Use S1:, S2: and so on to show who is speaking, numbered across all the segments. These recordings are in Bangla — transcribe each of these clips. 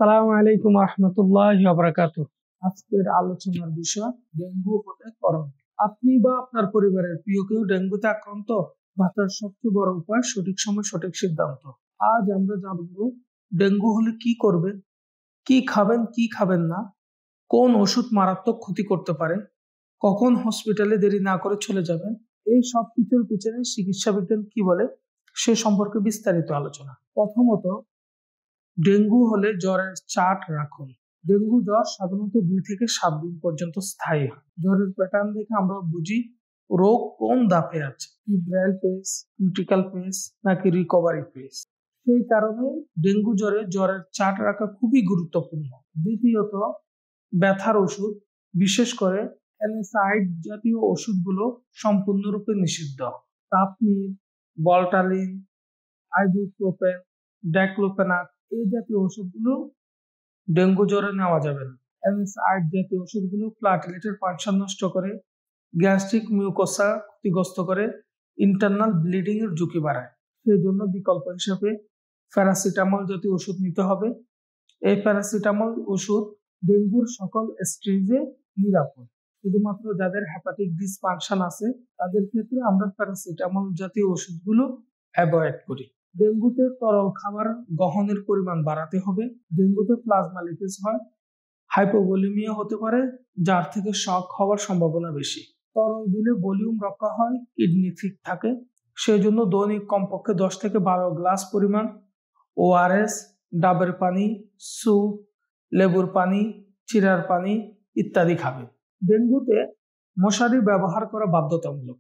S1: আসসালামু আলাইকুম রহমতুল্লাহি ওয়া বারাকাতুহু। আজকের আলোচনার বিষয় ডেঙ্গু হলে করণীয়। আপনি বা আপনার পরিবারের প্রিয় কেউ ডেঙ্গুতে আক্রান্ত? বাঁচার সবচেয়ে বড় উপায় সঠিক সময় সঠিক সিদ্ধান্ত। আজ আমরা জানবো ডেঙ্গু হলে কি করবেন, কি খাবেন কি খাবেন না, কোন ওষুধ মারাত্মক ক্ষতি করতে পারে, কখন হসপিটালে দেরি না করে চলে যাবেন। এই সব কিছুর পিছনে চিকিৎসা বিজ্ঞান কি বলে সে সম্পর্কে বিস্তারিত আলোচনা। প্রথমত, ডেঙ্গু হলে জ্বরের চার্ট রাখুন। ডেঙ্গু জ্বর সাধারণত 2 থেকে 7 দিন পর্যন্ত স্থায়ী হয়। জ্বরের প্যাটার্ন দেখে আমরা বুঝি রোগ কোন ধাপে আছে, ফিব্রাইল ফেজ, ক্রিটিক্যাল ফেজ নাকি রিকভারি ফেজ। সেই কারণে ডেঙ্গু জ্বরের চার্ট রাখা খুবই গুরুত্বপূর্ণ। দ্বিতীয়ত, ব্যথার ওষুধ, বিশেষ করে অ্যানেসাইড জাতীয় ওষুধগুলো সম্পূর্ণরূপে নিষিদ্ধ। কাপনিল, বলটালিন, আইবুপ্রোফেন, ডাইক্লোফেনাক এই জাতীয় ওষুধগুলো ডেঙ্গু জ্বরে নেওয়া যাবে না। অ্যানেসাইড জাতীয় ওষুধগুলো প্লাটেলেটের ফাংশন নষ্ট করে, গ্যাস্ট্রিক মিউকোসা ক্ষতিগ্রস্ত করে, ইন্টারনাল ব্লিডিং এর ঝুঁকি বাড়ায়। সেই জন্য বিকল্প হিসেবে প্যারাসিটামল জাতীয় ওষুধ নিতে হবে। এই প্যারাসিটামল ওষুধ ডেঙ্গুর সকল স্টেজে নিরাপদ। শুধুমাত্র যাদের হেপাটিক ডিসফাংশন আছে তাদের ক্ষেত্রে আমরা প্যারাসিটামল জাতীয় ওষুধগুলো অ্যাভয়েড করি। ডেঙ্গুতে তরল খাবার গ্রহণের পরিমাণ বাড়াতে হবে। ডেঙ্গুতে প্লাজমা লিকেজ হয়, হাইপোভলিমিয়া হতে পারে, যার থেকে শক হওয়ার সম্ভাবনা বেশি। তরল দিলে ভলিউম রক্ষা হয়, কিডনি ঠিক থাকে। সেই জন্য দৈনিক কমপক্ষে 10 থেকে 12 গ্লাস পরিমাণ ওআরএস, ডাবের পানি, স্যুপ, লেবুর পানি, চিড়ার পানি ইত্যাদি খাবে। ডেঙ্গুতে মশারি ব্যবহার করা বাধ্যতামূলক।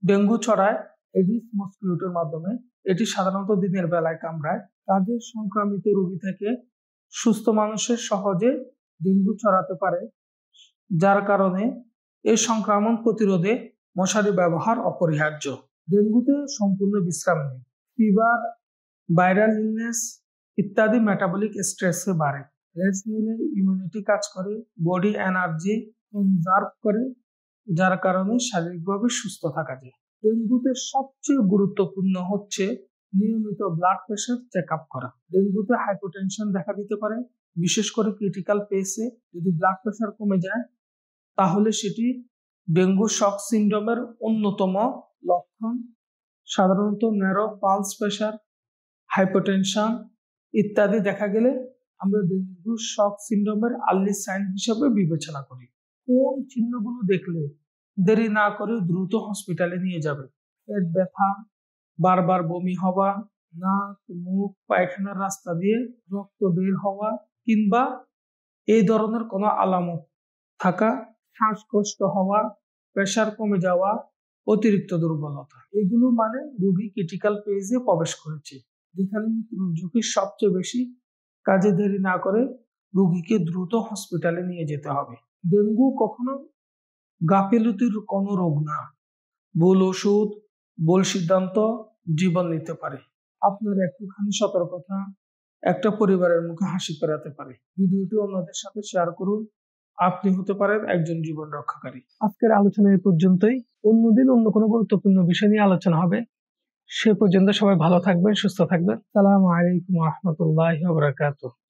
S1: ডেঙ্গু ছড়ায় এডিস মসকিউটোর মাধ্যমে। এটি সাধারণত দিনের বেলায় কামড়ায়। কাজের সংক্রামিত রোগী থেকে সুস্থ মানুষের সহজে ডেঙ্গু ছড়াতে পারে, যার কারণে এই সংক্রমণ প্রতিরোধে মশারি ব্যবহার অপরিহার্য। ডেঙ্গুতে সম্পূর্ণ বিশ্রাম নেই। ফিভার, ভাইরাল ইলনেস ইত্যাদি মেটাবলিক স্ট্রেসে বাড়ে। রেস্ট নিলে ইমিউনিটি কাজ করে, বডি এনার্জি কনজার্ভ করে, যার কারণে শারীরিকভাবে সুস্থ থাকা যায়। ডেঙ্গুতে সবচেয়ে গুরুত্বপূর্ণ হচ্ছে নিয়মিত ব্লাড প্রেশার চেক আপ করা। ডেঙ্গুতে হাইপোটেনশন দেখা দিতে পারে, বিশেষ করে ক্রিটিক্যাল ফেজে। যদি ব্লাড প্রেশার কমে যায় তাহলে সেটি ডেঙ্গু শক সিন্ড্রোমের অন্যতম লক্ষণ। সাধারণত ন্যারো পালস প্রেশার, হাইপোটেনশন ইত্যাদি দেখা গেলে আমরা ডেঙ্গু শক সিন্ড্রোমের আর্লি সাইন হিসেবে বিবেচনা করি। কোন চিহ্নগুলো দেখলে দেরি না করে দ্রুত হসপিটালে নিয়ে যাবে? পেট ব্যথা, বারবার বমি হওয়া, নাক, মুখ, পায়খানার রাস্তা দিয়ে রক্ত বের হওয়া কিংবা এই ধরনের কোনো আলামত থাকা, শ্বাসকষ্ট হওয়া, প্রেশার কমে যাওয়া, অতিরিক্ত দুর্বলতা, এগুলো মানে রোগী ক্রিটিক্যাল ফেজে প্রবেশ করেছে, যেখানে মৃত্যুর ঝুঁকি সবচেয়ে বেশি। কাজে দেরি না করে রোগীকে দ্রুত হসপিটালে নিয়ে যেতে হবে। ডেঙ্গু কখনো গাফিলতির কোনো রোগ না। ভুল ওষুধ, ভুল সিদ্ধান্ত জীবন নিতে পারে। আপনার একটুখানি সতর্কতা একটা পরিবারের মুখে হাসি ফেরাতে পারে। ভিডিওটি অন্যদের সাথে শেয়ার করুন। আপনি হতে পারেন একজন জীবন রক্ষাকারী। আজকের আলোচনা এই পর্যন্তই। অন্যদিন অন্য কোনো গুরুত্বপূর্ণ বিষয় নিয়ে আলোচনা হবে। সে পর্যন্ত সবাই ভালো থাকবেন, সুস্থ থাকবেন। আসসালামু আলাইকুম রহমতুল্লাহি ওয়া বারাকাতুহু।